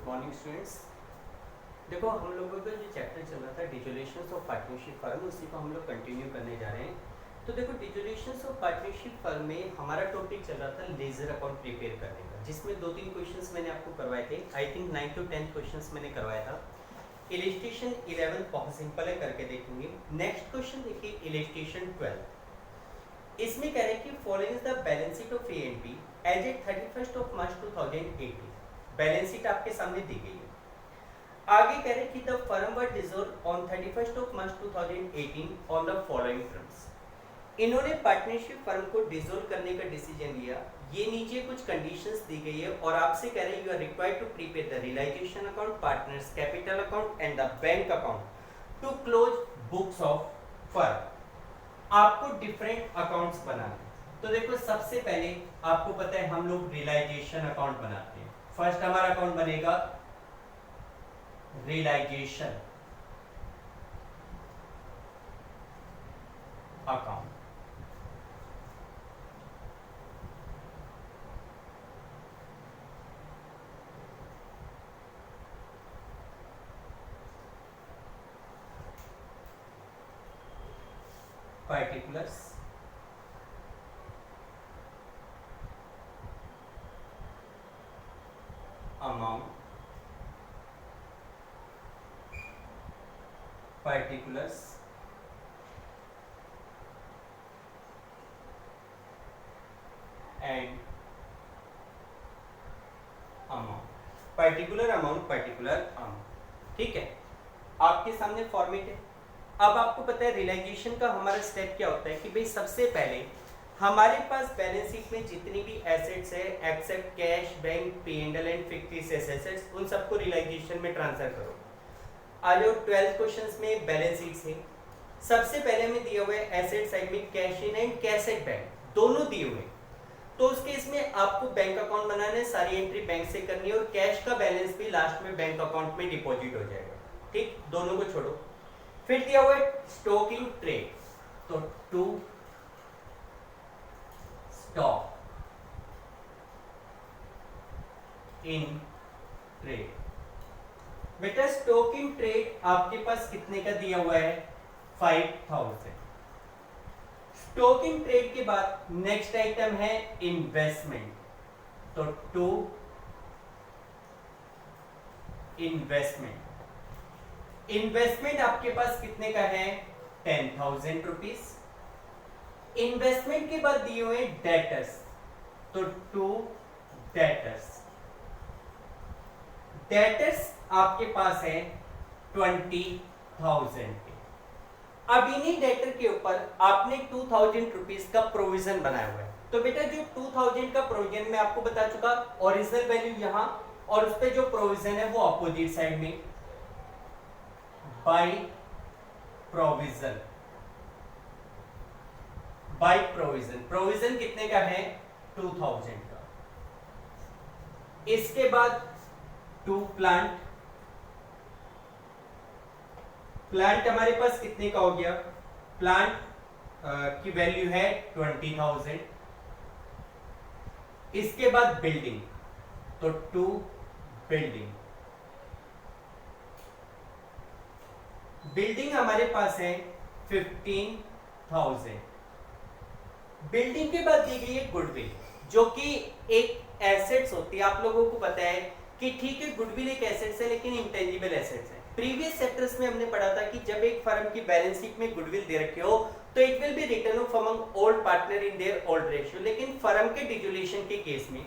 Morning students. देखो हम लोगों का जो चैप्टर चल रहा था डिसोल्यूशंस ऑफ पार्टनरशिप फर्म, उसी को हम लोग कंटिन्यू करने जा रहे हैं। तो देखो डिसोल्यूशंस ऑफ पार्टनरशिप फर्म में हमारा टॉपिक चल रहा था लेजर अकाउंट प्रिपेयर करने का, जिसमें 2-3 क्वेश्चंस मैंने आपको करवाए थे। आई थिंक 9 to 10 क्वेश्चंस मैंने करवाया था। इलिस्ट्रेशन 11 बहुत सिंपल है, करके देखेंगे। नेक्स्ट क्वेश्चन देखिए इलिस्ट्रेशन 12। इसमें कह रहे हैं कि following the balance sheet of A&B as at 31 March 2018। Balance sheet आपके सामने दी गई है। आगे कह रहे हैं कि the firm were dissolved on 31 March 2018 on the following terms. इन्होंने पार्टनरशिप फर्म को डिसॉल्व करने का डिसीजन लिया। ये नीचे कुछ कंडीशंस दी गई है और आपसे कह रहे हैं you are required to prepare the realisation account, partners capital account and the bank account to close books of firm. आपको डिफरेंट अकाउंट्स बनाने। तो देखो सबसे पहले आपको पता है हम लोग रियलाइजेशन अकाउंट बनाते हैं। फर्स्ट हमारा अकाउंट बनेगा realisation account. Particulars amount, particulars and amount, particular amount, particular amount। ठीक है, आपके सामने फॉर्मेट है। अब आपको पता है रियलाइजेशन का हमारा स्टेप क्या होता है कि भाई सबसे पहले हमारे पास बैलेंस शीट में जितनी भी एसेट्स है except cash, bank, P&L and fictitious assets, उन सबको रियलाइजेशन में ट्रांसफर करो। आज 12 क्वेश्चंस में बैलेंस शीट से सबसे पहले हमें दिया हुआ है एसेट साइड में cash in and cash at bank, दोनों दिए हुए। तो उस केस में आपको बैंक अकाउंट बनाना है, सारी एंट्री बैंक से करनी है और कैश का बैलेंस भी लास्ट में बैंक अकाउंट में डिपॉजिट हो जाएगा। ठीक, दोनों को छोड़ो। फिर दिया हुआ है स्टॉक इन ट्रेड, तो टू स्टॉक इन ट्रेड। बेटा स्टॉक इन ट्रेड आपके पास कितने का दिया हुआ है 5000। स्टॉक इन ट्रेड के बाद नेक्स्ट आइटम है इन्वेस्टमेंट, तो टू इन्वेस्टमेंट। इन्वेस्टमेंट आपके पास कितने का है 10,000 रुपीज। इन्वेस्टमेंट के बाद दिए हुए डेटर्स, तो टू डेटर्स। डेटर्स आपके पास है 20,000 के। अब इन्हीं डेटर के ऊपर आपने 2,000 रुपीज का प्रोविजन बनाया हुआ है। तो बेटा जो 2,000 का प्रोविजन मैं आपको बता चुका, ओरिजिनल वैल्यू यहां और उस पे जो प्रोविजन है वो अपोजिट साइड में, by provision. By provision, provision कितने का है 2,000 का। इसके बाद टू प्लांट। प्लांट हमारे पास कितने का हो गया, प्लांट की वैल्यू है 20,000। इसके बाद बिल्डिंग, तो टू बिल्डिंग। बिल्डिंग हमारे पास है 15,000। बिल्डिंग के बाद दी गई है गुडविल, जो कि एक एसेट्स होती है। आप लोगों को पता है कि ठीक है गुडविल एक एसेट्स है लेकिन इंटेंजिबल एसेट्स है। प्रीवियस चैप्टर्स में हमने पढ़ा था कि जब एक फर्म की बैलेंस शीट में गुडविल दे रखे हो तो it will be written off among old partner in their old ratio. लेकिन फर्म के डिसोल्यूशन के केस में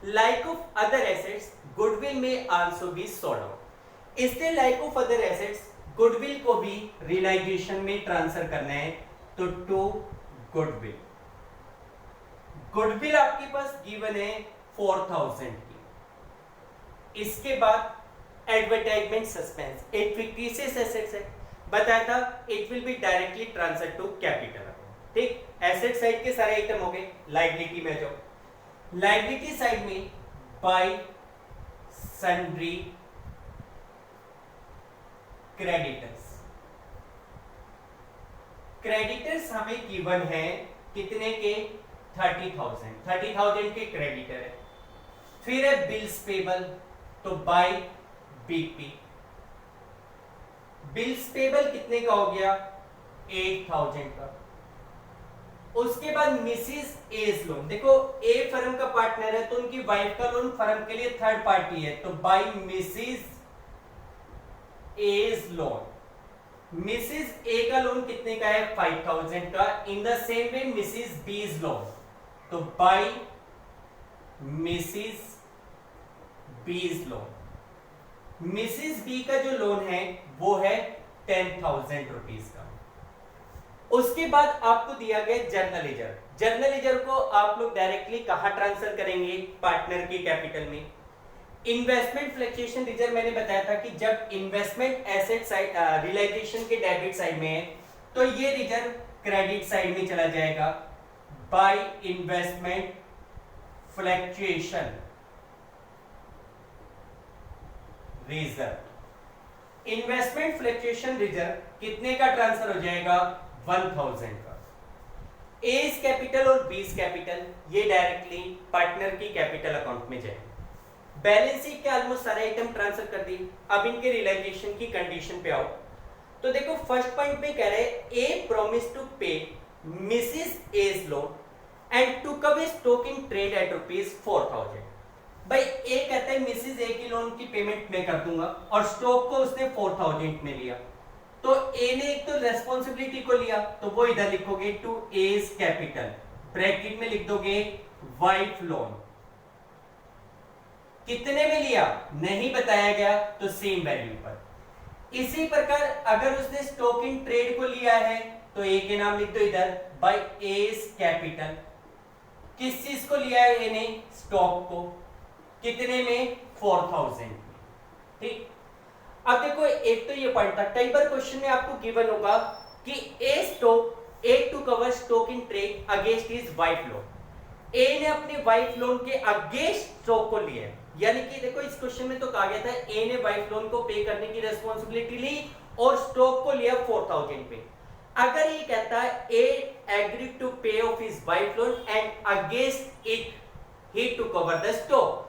like of other assets goodwill में आल्सो बी सोल्ड आउट। इसलिए like of other assets goodwill को भी रियलाइजेशन में ट्रांसफर करना है, तो टू गुडविल। गुडविल आपके पास गिवन है 4,000 की। इसके बाद एडवर्टाइजमेंट सस्पेंस, एक फिक्टिशियस एसेट्स है, बताया था it will be directly transfer to capital account. ठीक, एसेट साइड के सारे आइटम हो गए। लायबिलिटी में जाओ, लायबिलिटी साइड में बाय सन्ड्री क्रेडिटर्स। क्रेडिटर्स हमें गिवन है कितने के 30,000 के क्रेडिटर है। फिर है बिल्स पेबल, तो बाय बीपी। बिल्स पेबल कितने का हो गया? 8000 का। उसके बाद मिसिस एज लोन, देखो ए फर्म का पार्टनर है तो उनकी वाइफ का लोन फर्म के लिए थर्ड पार्टी है, तो by Mrs A's loan. Mrs A का लोन कितने का है? 5000 का। In the same way Mrs B's loan, तो by Mrs B's loan. Mrs B का जो लोन है वो है 10,000 रुपीज का। उसके बाद आपको दिया गया जर्नल लेजर। जर्नल लेजर को आप लोग डायरेक्टली कहां ट्रांसफर करेंगे? पार्टनर की कैपिटल में। इन्वेस्टमेंट फ्लक्चुएशन रिजर्व मैंने बताया था कि जब इन्वेस्टमेंट एसेट साइड रियलाइजेशन के डेबिट साइड में है तो ये रिजर्व क्रेडिट साइड में चला जाएगा by investment fluctuation reserve. Investment fluctuation reserve कितने का ट्रांसफर हो जाएगा? 1000 का। एज कैपिटल और बीज कैपिटल ये डायरेक्टली पार्टनर की कैपिटल अकाउंट में जाएंगे। बैलेंस शीट के ऑलमोस्ट सारे आइटम ट्रांसफर कर दी। अब इनके रियलाइजेशन की कंडीशन पे आओ तो देखो फर्स्ट पॉइंट पे कह रहे हैं A promise to pay Mrs A's loan and to cover stock in trade at ₹4000। भाई ए कहता है मिसिस ए की लोन की पेमेंट मैं कर दूंगा और स्टॉक को उसने 4000 में लिया, तो ए ने एक तो रेस्पॉन्सिबिलिटी को लिया तो वो इधर लिखोगे टू एज कैपिटल, ब्रैकेट में लिख दोगे वाइफ लोन। कितने में लिया नहीं बताया गया तो सेम वैल्यू पर। इसी प्रकार अगर उसने स्टॉक इन ट्रेड को लिया है तो ए के नाम लिख दो इधर बाय एज कैपिटल। किस चीज को लिया है ए ने? स्टॉक को। कितने में? 4000। ठीक। अब देखो एक तो ये पॉइंट था, कई बार क्वेश्चन में आपको गिवन होगा कि A to cover stock in trade against his wife loan. A ने अपने वाइफ लोन के अगेंस्ट स्टॉक को लिया है, यानी कि देखो इस क्वेश्चन में तो कहा गया था ए ने वाइफ लोन को पे करने की रेस्पॉन्सिबिलिटी ली और स्टॉक को लिया 4000 पे। अगर ये कहता है A agree to pay off his wife loan and against it he to cover the stock,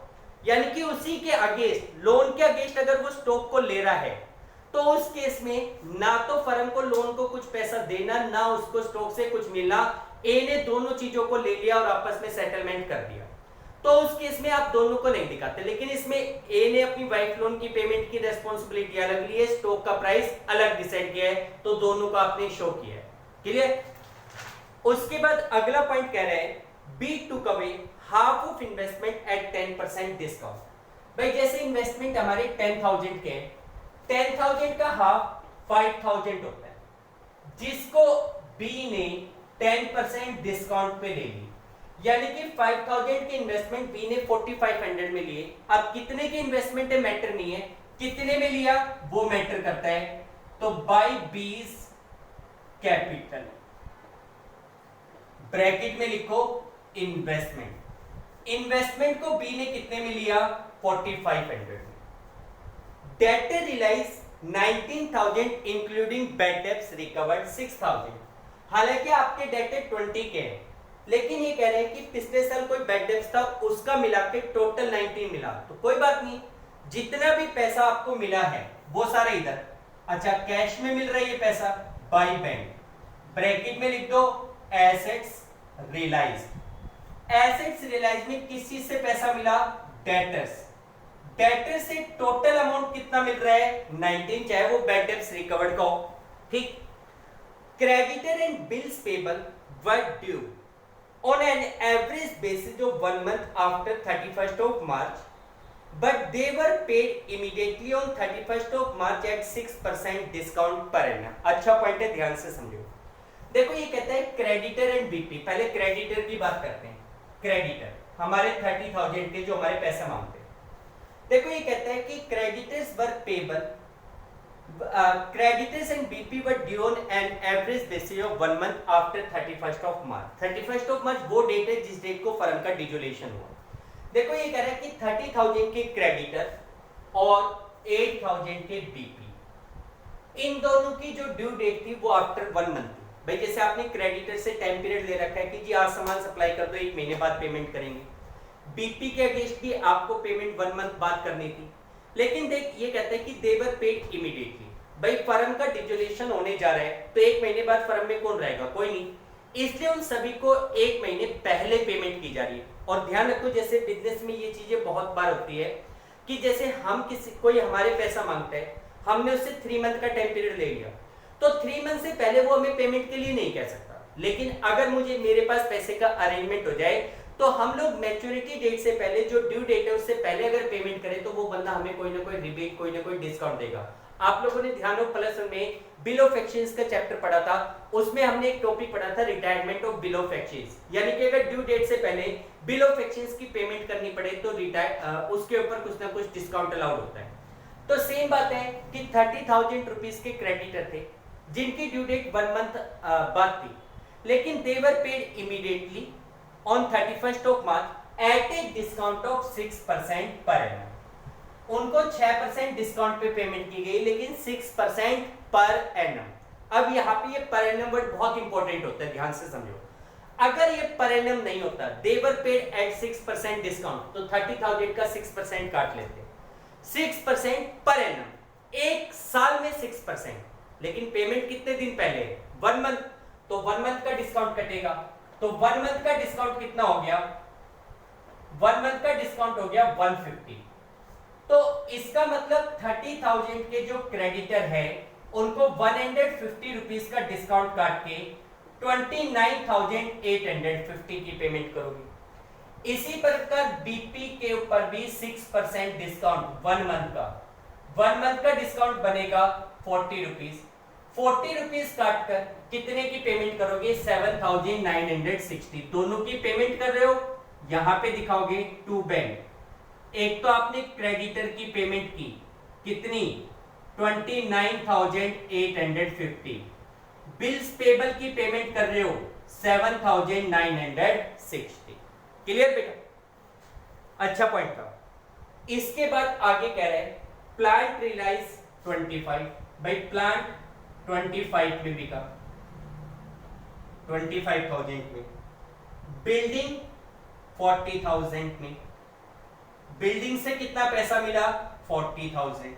यानी कि उसी के अगेंस्ट, लोन के अगेंस्ट अगर वो स्टॉक को ले रहा है तो उस केस में ना तो फर्म को लोन को कुछ पैसा देना ना उसको स्टॉक से कुछ मिलना, ए ने दोनों चीजों को ले लिया और आपस में सेटलमेंट कर दिया, तो उस केस में आप दोनों को नहीं दिखाते। लेकिन इसमें ए ने अपनी वाइफ लोन की पेमेंट की रेस्पॉन्सिबिलिटी अलग ली है, स्टॉक का प्राइस अलग डिसाइड किया है, तो दोनों का आपने शो किया है। क्लियर? उसके बाद अगला पॉइंट कह रहे हैं B to cover half of investment at 10% discount. भाई जैसे इन्वेस्टमेंट हमारे 10,000 के, 10,000 का हाफ 5,000 होता है, जिसको बी ने 10% डिस्काउंट पे ले ली, यानी कि 5,000 के इन्वेस्टमेंट बी ने 4,500 में लिए। अब कितने की इन्वेस्टमेंट है मैटर नहीं है, कितने में लिया वो मैटर करता है, तो बाय बीज कैपिटल, ब्रैकेट में लिखो इन्वेस्टमेंट। इन्वेस्टमेंट को बी ने कितने में लिया? 4,500 में। Debtor realise 19,000 including bad debts recovered 6,000। हालांकि आपके डेटर 20 के हैं, लेकिन ये कह रहे हैं कि पिछले साल कोई बैड डेब्ट्स था उसका मिला के टोटल 19 मिला, तो कोई बात नहीं, जितना भी पैसा आपको मिला है वो सारा इधर। अच्छा कैश में मिल रहा है ये पैसा बाय बैंक, ब्रैकेट में लिख दो एसेट्स रियलाइज। एसेट्स रियलाइज में किस चीज से पैसा मिला? डेटर्स। डेटर्स से टोटल अमाउंट कितना मिल रहा है? 19, चाहे वो बैड डेब्ट्स रिकवर्ड का हो। ठीक। Creditor and bills payable were due on an average basis of 1 month after 31st of March, but they were paid immediately on 31st of March at 6% discount per annum। अच्छा point है, ध्यान से समझो। देखो ये कहता है क्रेडिटर एंड बीपी। पहले क्रेडिटर की बात करते हैं। क्रेडिटर हमारे 30,000 के जो हमारे पैसा मांगते हैं, देखो ये कहता है कि creditors were payable, creditors and BP were due on an average basis of 1 month after 31st of March। 31st of March वो डेट है जिस डेट को फर्म का डिसोल्यूशन हुआ। देखो ये कह रहा है कि 30,000 के क्रेडिटर और 8,000 के बीपी, इन दोनों की जो ड्यू डेट थी वो आफ्टर 1 मंथ थी। भाई जैसे आपने क्रेडिटर से टाइम पीरियड ले रखा है कि जी आज सामान सप्लाई कर दो, 1 महीने बाद पेमेंट करेंगे। बीपी के अगेंस्ट भी आपको पेमेंट 1 मंथ बाद करनी थी। लेकिन देख ये कहता है कि दे वर पेड इमीडिएटली। भाई फर्म का डिसोल्यूशन होने जा रहा है तो 1 महीने बाद फर्म में कौन रहेगा, कोई नहीं, इसलिए उन सभी को 1 महीने पहले पेमेंट की जा रही है। और ध्यान रखो जैसे बिजनेस में ये चीजें बहुत बार होती है कि जैसे हम किसी कोई हमारे पैसा मांगता है, हमने उससे 3 मंथ का टाइम पीरियड ले लिया, तो 3 मंथ से पहले वो हमें पेमेंट के लिए नहीं कह सकता। लेकिन अगर मुझे मेरे पास पैसे का अरेंजमेंट हो जाए तो हम लोग मैच्योरिटी डेट से पहले, जो ड्यू डेट है उससे पहले अगर पेमेंट करें तो वो बंदा हमें कोई ना कोई रिबेट, कोई ना कोई डिस्काउंट देगा। आप लोगों ने ध्यान हो प्लस में बिल ऑफ एक्सचेंज का चैप्टर पढ़ा था, उसमें हमने एक टॉपिक पढ़ा था retirement of bill of exchange, यानी कि अगर ड्यू डेट से पहले बिल ऑफ एक्सचेंज की पेमेंट करनी पड़े तो उसके ऊपर कुछ ना कुछ डिस्काउंट अलाउड होता है। तो सेम बात है कि 30,000 रुपीस के क्रेडिटर थे जिनकी ड्यू डेट 1 मंथ बाद थी, लेकिन they were paid immediately on 31st of March at a discount of 6% per annum. उनको 6% डिस्काउंट पे पेमेंट की गई, लेकिन 6% पर एनम। अब यहाँ पे ये पर एनम वर्ड बहुत इंपॉर्टेंट होता है, ध्यान से समझो। अगर ये पर एनम नहीं होता, दे वर पेड एट 6% डिस्काउंट, तो 30,000 का 6% काट लेते, 6% पर एनम, एक साल में 6%, लेकिन पेमेंट कितने दिन पहले, 1 मंथ, तो 1 मंथ का डिस्काउंट कटेगा, तो 1 मंथ का डिस्काउंट कितना हो गया, 1 मंथ का डिस्काउंट हो गया 150। तो इसका मतलब 30,000 के जो क्रेडिटर है उनको 150 रुपीस का डिस्काउंट काट के 29,850 की पेमेंट करोगे। इसी प्रकार बीपी के ऊपर भी 6% डिस्काउंट 1 मंथ का, 1 मंथ का डिस्काउंट बनेगा 40 रुपीस, 40 रुपीस काट कर कितने की पेमेंट करोगे, 7,960। दोनों की पेमेंट कर रहे हो, यहां पे दिखाओगे टू बैंक। एक तो आपने क्रेडिटर की पेमेंट की कितनी, 29,850, बिल्स पेबल की पेमेंट कर रहे हो 7,960। क्लियर बेटा, अच्छा पॉइंट था। इसके बाद आगे कह रहे हैं प्लांट रिलाइज 25, भाई प्लांट 25 में बिका, 25,000 में, बिल्डिंग 40,000 में, बिल्डिंग से कितना पैसा मिला, 40,000,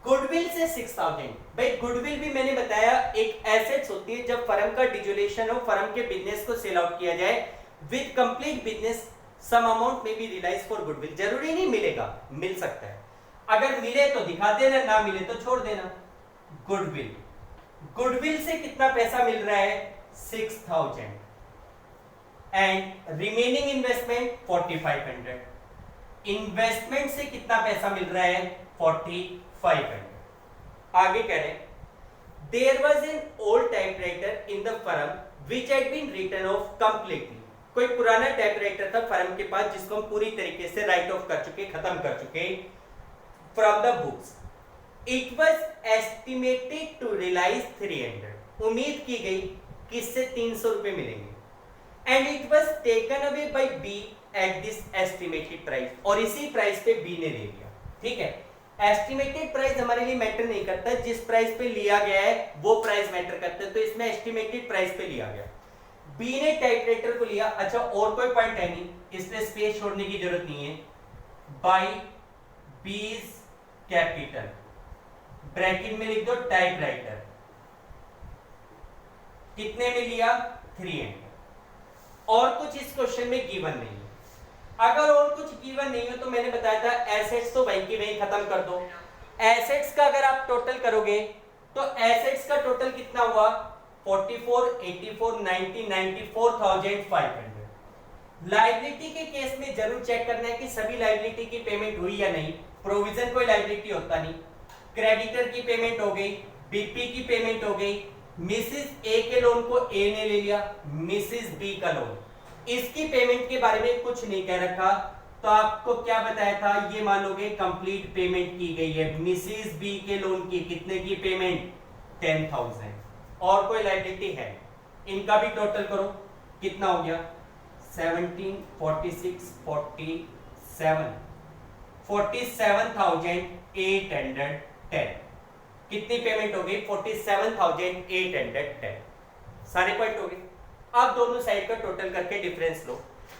गुडविल से 6,000। भाई गुडविल भी मैंने बताया एक एसेट्स होती है, जब फर्म का डिसोल्यूशन हो, फर्म के बिजनेस को सेल आउट किया जाए, with complete business some amount में बी रियलाइज फॉर गुडविल। जरूरी नहीं मिलेगा, मिल सकता है, अगर मिले तो दिखा देना, ना मिले तो छोड़ देना। गुडविल, गुडविल से कितना पैसा मिल रहा है, 6,000, एंड रिमेनिंग इन्वेस्टमेंट 4,500। इन्वेस्टमेंट से कितना पैसा मिल रहा है, 4,500। आगे कह रहे हैं there was an old typewriter in the firm which had been written off completely. कोई पुराना टाइपराइटर था फर्म के पास जिसको हम पूरी तरीके से राइट ऑफ कर चुके, खत्म कर चुके from the books. It was estimated to realise 300, उम्मीद की गई कि इससे 300 रुपए मिलेंगे, and it was taken away by B at this estimated price, और इसी प्राइस पे बी ने ले लिया। ठीक है, एस्टिमेटेड प्राइस हमारे लिए मैटर नहीं करता, जिस प्राइस पे लिया गया है वो प्राइस मैटर करता है, तो इसमें एस्टिमेटेड प्राइस पे लिया गया, बी ने टाइपराइटर को लिया। अच्छा और कोई पॉइंट है नहीं, इसलिए स्पेस छोड़ने की जरूरत नहीं है। बाय बीज कैपिटल, ब्रैकेट में लिख दो टाइपराइटर, कितने में लिया, 300। और कुछ इस क्वेश्चन में गिवन नहीं है। अगर और कुछ गिवन नहीं हो तो मैंने बताया था एसेट्स तो वहीं की वहीं खत्म कर दो। एसेट्स का अगर आप टोटल करोगे तो एसेट्स का टोटल कितना हुआ, 44, 84, 90, 94,500। लायबिलिटी के केस में जरूर चेक करना है कि सभी लायबिलिटी की पेमेंट हुई या नहीं। प्रोविजन कोई लायबिलिटी होता नहीं, क्रेडिटर की पेमेंट हो गई, बीपी की पेमेंट हो गई, मिसिस ए के लोन को ए ने ले लिया, मिसिस बी का लोन, इसकी पेमेंट के बारे में कुछ नहीं कह रखा, तो आपको क्या बताया था, ये मानोगे कंप्लीट पेमेंट की गई है। मिसिस बी के लोन की कितने की पेमेंट, 10,000। और कोई लायबिलिटी है, इनका भी टोटल करो, कितना हो गया, 17, 46, 47, 47,810। कितनी पेमेंट हो गई, 47,810। सारे पॉइंट हो गए। अब दोनों साइड का टोटल करके डिफरेंस लो।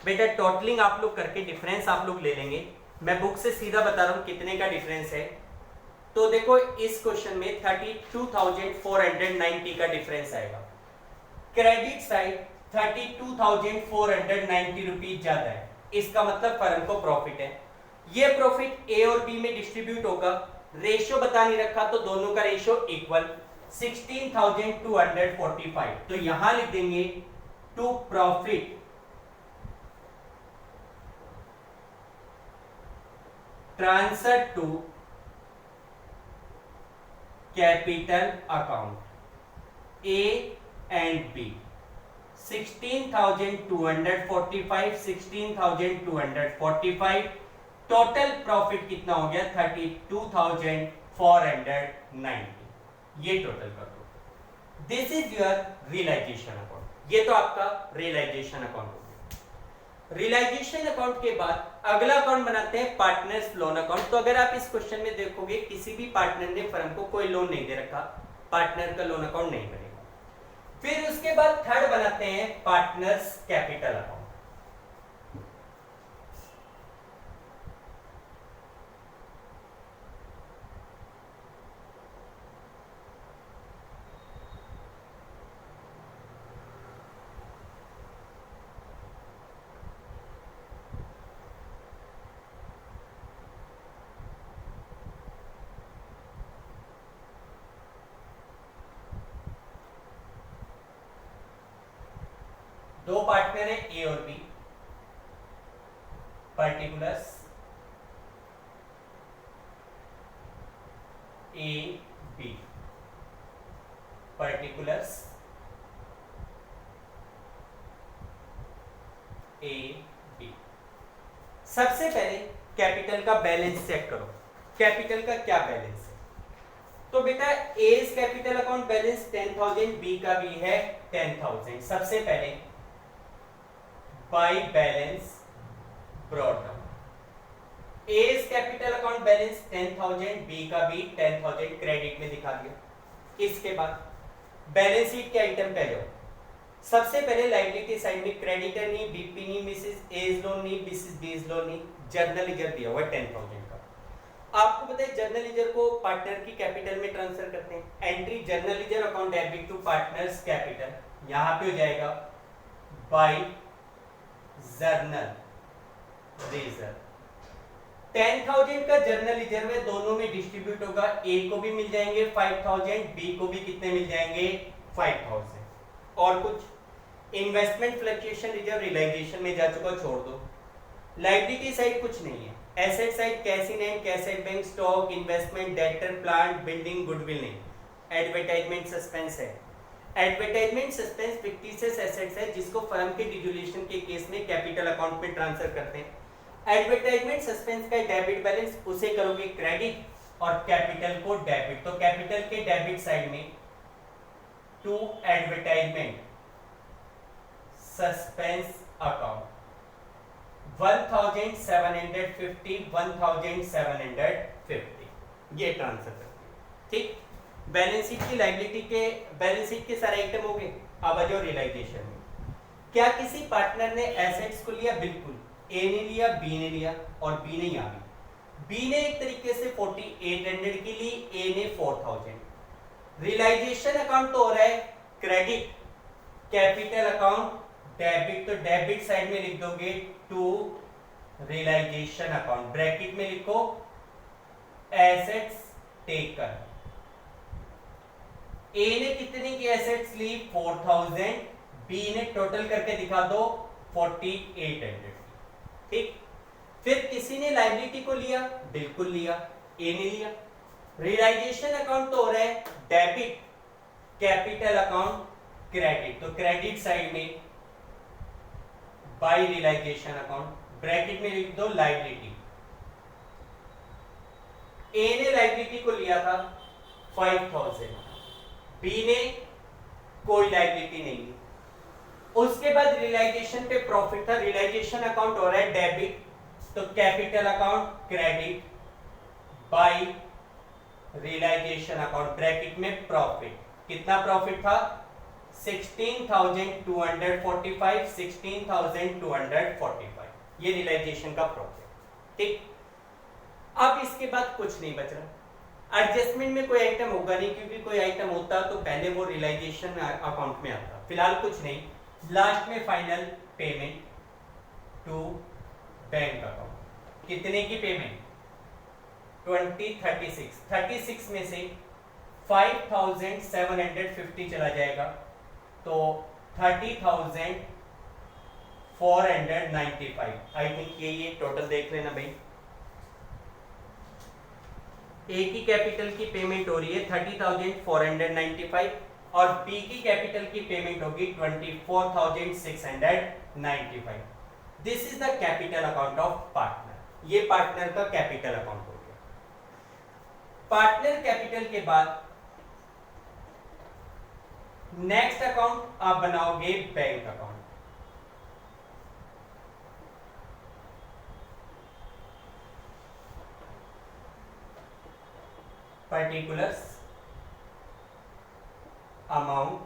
बेटा टोटलिंग आप लोग करके डिफरेंस आप लोग ले लेंगे मैं बुक से सीधा बता रहा हूं कितने का डिफरेंस है। तो देखो इस क्वेश्चन में 32,490 का डिफरेंस आएगा। क्रेडिट साइड 32,490 रुपीज ज्यादा है, इसका मतलब फर्म को प्रॉफिट है। ये प्रॉफिट ए और बी में डिस्ट्रीब्यूट होगा। रेशियो बता नहीं रखा तो दोनों का रेशियो इक्वल 16,245। तो यहां लिख देंगे to profit transfer to capital account A and B 16,245 16,245 total profit कितना हो गया 32,490। ये टोटल कर दो। This is your realisation account. ये तो आपका रियलाइजेशन अकाउंट हो गया। रियलाइजेशन अकाउंट के बाद अगला अकाउंट बनाते हैं पार्टनर्स लोन अकाउंट। तो अगर आप इस क्वेश्चन में देखोगे किसी भी पार्टनर ने फर्म को कोई लोन नहीं दे रखा, पार्टनर का लोन अकाउंट नहीं बनेगा। फिर उसके बाद थर्ड बनाते हैं पार्टनर्स कैपिटल अकाउंट। दो पार्टनर है ए और B, particulars A B, particulars A B. सबसे पहले कैपिटल का बैलेंस चेक करो, कैपिटल का क्या बैलेंस है। तो बेटा A's capital account balance 10,000, B का भी है 10,000। सबसे पहले by balance brought down, A's capital account balance 10,000, B का भी 10,000 क्रेडिट में दिखा दिया। इसके बाद बैलेंस शीट के आइटम पे जाओ। सबसे पहले लायबिलिटी साइड में क्रेडिटर नहीं, बीपी नहीं, मिसेस एज लोन नहीं, मिसेस बीज लोन नहीं, जर्नल लीजर दिया हुआ 10,000 का। आपको पता है जर्नल लीजर को पार्टनर की कैपिटल में ट्रांसफर करते हैं। Entry general reserve account debit to partners capital, यहां पे हो जाएगा बाय जर्नल लीजर। 10,000 का जर्नल लीजर में दोनों में डिस्ट्रीब्यूट होगा, ए को भी मिल जाएंगे 5,000, बी को भी कितने मिल जाएंगे 5,000। और कुछ इन्वेस्टमेंट फ्लक्चुएशन रिजर्व रियलाइजेशन में जा चुका, छोड़ दो। लायबिलिटी साइड कुछ नहीं है। Asset side cash in hand, cash at bank, stock, investment, debtor, plant, building, goodwill नहीं। एडवर्टाइजमेंट सस्पेंस है। एडवर्टाइजमेंट सस्पेंस फिक्टिशियस एसेट्स है जिसको फर्म के डिसोल्यूशन के केस में कैपिटल अकाउंट में ट्रांसफर करते हैं। एडवर्टाइजमेंट सस्पेंस का डेबिट बैलेंस उसे करोगे क्रेडिट और कैपिटल को डेबिट। तो कैपिटल के डेबिट साइड में टू एडवर्टाइजमेंट सस्पेंस अकाउंट 1,750 1,750 ये ट्रांसफर करते हैं। ठीक, बैलेंस शीट की लायबिलिटी के बैलेंस शीट के सारे आइटम हो गए। अब आ जाओ रियलाइजेशन में। क्या किसी पार्टनर ने एसेट्स को लिया? बिल्कुल। ए ने लिया, बी ने लिया और बी ने यहां भी। बी ने एक तरीके से 4,800 की ली, ए ने 4,000। रियलाइजेशन अकाउंट तो हो रहा है क्रेडिट, कैपिटल अकाउंट डेबिट। तो डेबिट साइड में लिख दोगे टू रियलाइजेशन अकाउंट, ब्रैकेट में लिखो एसेट्स टेकन। ए ने कितने की एसेट्स ली? 4,000। बी ने टोटल करके दिखा दो 4,800। ठीक, फिर किसी ने लायबिलिटी को लिया? बिल्कुल लिया, ए ने लिया। रियलाइजेशन अकाउंट तो हो रहा है डेबिट, कैपिटल अकाउंट क्रेडिट। तो क्रेडिट साइड में बाय रियलाइजेशन अकाउंट, ब्रैकेट में लिख दो लायबिलिटी। ए ने लायबिलिटी को लिया था 5,000, बी ने कोई लायबिलिटी नहीं ली। उसके बाद रियलाइजेशन पे प्रॉफिट था, रियलाइजेशन अकाउंट हो रहा है डेबिट, तो capital account credit by realisation account, bracket में प्रॉफिट। कितना प्रॉफिट था? 16,245 16,245 ये रियलाइजेशन का प्रॉफिट। ठीक, अब इसके बाद कुछ नहीं बच रहा, एडजस्टमेंट में कोई आइटम होगा नहीं, क्योंकि कोई आइटम होता तो पहले वो रियलाइजेशन अकाउंट में आता, फिलहाल कुछ नहीं। लास्ट में final payment to bank account, कितने की पेमेंट 36 में से 5750 चला जाएगा तो 30,495। आई थिंक ये टोटल देख लेना भाई। ए की कैपिटल की पेमेंट हो रही है 30,495 और बी की कैपिटल की पेमेंट होगी 24,695। This is the capital account of partner, ये पार्टनर का कैपिटल अकाउंट हो गया। पार्टनर कैपिटल के बाद नेक्स्ट अकाउंट आप बनाओगे bank account. Particulars amount,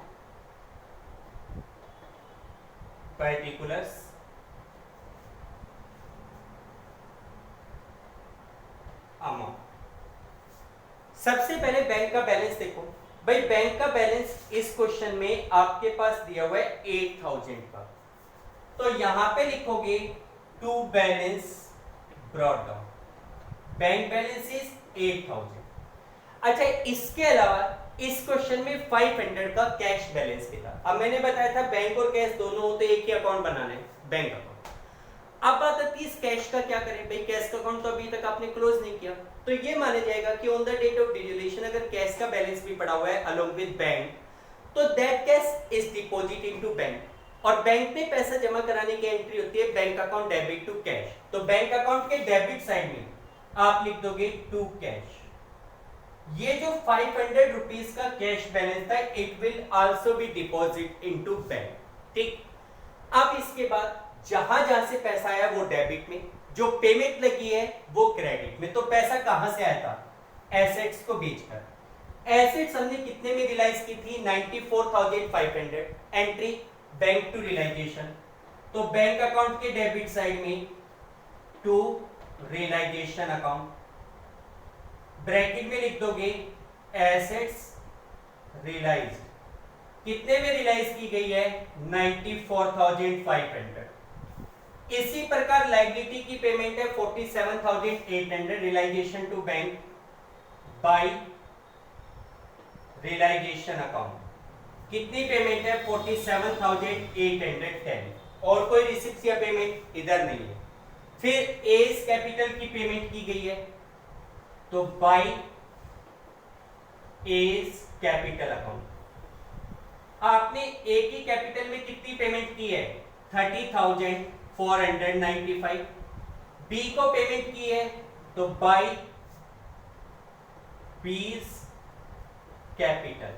particulars amount. सबसे पहले बैंक का बैलेंस देखो भाई, बैंक का बैलेंस इस क्वेश्चन में आपके पास दिया हुआ है 8000 का, तो यहां पे लिखोगे to balance brought down, bank balance is 8000। अच्छा, इसके अलावा इस क्वेश्चन में 500 का कैश बैलेंस भी था। अब मैंने बताया था बैंक और कैश दोनों होते एक ही अकाउंट बनाने, बैंक अकाउंट। अब बात आती है इस कैश का क्या करें भाई, कैश का अकाउंट तो अभी तक आपने क्लोज नहीं किया, तो ये माना जाएगा कि on the date of dissolution अगर कैश का बैलेंस भी पड़ा हुआ है अलोंग विद बैंक, तो that cash is deposit into bank, और बैंक में पैसा जमा कराने की एंट्री होती है bank account debit to cash. तो बैंक अकाउंट के डेबिट साइड में आप लिख दोगे टू कैश। ये जो 500 रुपीज का कैश बैलेंस था, it will also be deposit into bank. ठीक, अब इसके बाद जहां जहां से पैसा आया वो डेबिट में, जो पेमेंट लगी है वो क्रेडिट में। तो पैसा कहां से आया था, एसेट्स को बेचकर। एसेट्स हमने कितने में रियलाइज की थी, 94,500। एंट्री बैंक टू रियलाइजेशन, तो बैंक अकाउंट के डेबिट साइड में टू रियलाइजेशन अकाउंट, ब्रैकेट में लिख दोगे एसेट्स रियलाइज, कितने में रियलाइज की गई है 94,500। इसी प्रकार लायबिलिटी की पेमेंट है 47,800 realisation to bank by realisation account, कितनी पेमेंट है 47,810, और कोई रिसिप्ट या पेमेंट इधर नहीं है। फिर एस कैपिटल की पेमेंट की गई है, तो बाय एस कैपिटल अकाउंट आपने ए की कैपिटल में कितनी पेमेंट की है 30,495, बी को पेमेंट की है तो बाय बीस कैपिटल।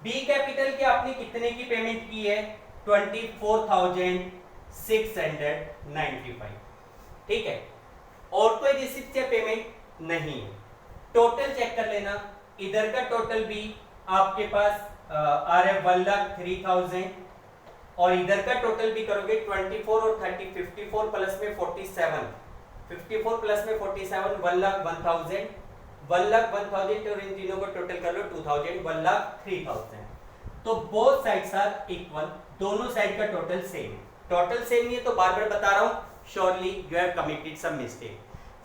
बी कैपिटल की आपने कितने की पेमेंट की है 24,695। ठीक है, और कोई रिसिप्ट या पेमेंट नहीं है। टोटल चेक कर लेना, इधर का टोटल भी आपके पास आ रहा है 1,03,000, और इधर का टोटल भी करोगे 24 और 30 54 प्लस में 47, 54 प्लस में 47 1,01,000, 1,01,000 और इन तीनों को टोटल कर लो 2,000, 1,03,000। तो बोथ साइड्स आर इक्वल, दोनों साइड का टोटल सेम। टोटल सेम नहीं है तो बार बार बता रहा हूं, surely you have committed some mistake.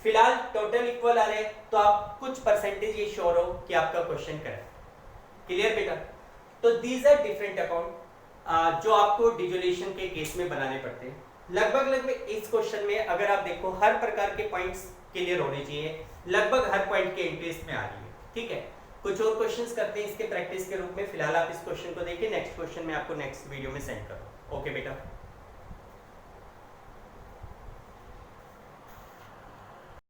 फिलहाल टोटल इक्वल आ रहे हैं तो आप कुछ परसेंटेज ये श्योर हो कि आपका क्वेश्चन करेक्ट। क्लियर बेटा? तो दीज आर डिफरेंट अकाउंट जो आपको डिसोल्यूशन के केस में बनाने पड़ते हैं। लगभग इस क्वेश्चन में अगर आप देखो हर प्रकार के पॉइंट्स क्लियर होने चाहिए, लगभग हर पॉइंट के इंटरेस्ट में आ रही है। ठीक है, कुछ और क्वेश्चंस करते हैं इसके प्रैक्टिस के रूप में। फिलहाल आप इस क्वेश्चन को देखिए, नेक्स्ट क्वेश्चन में आपको नेक्स्ट वीडियो में सेंड करो। ओके बेटा।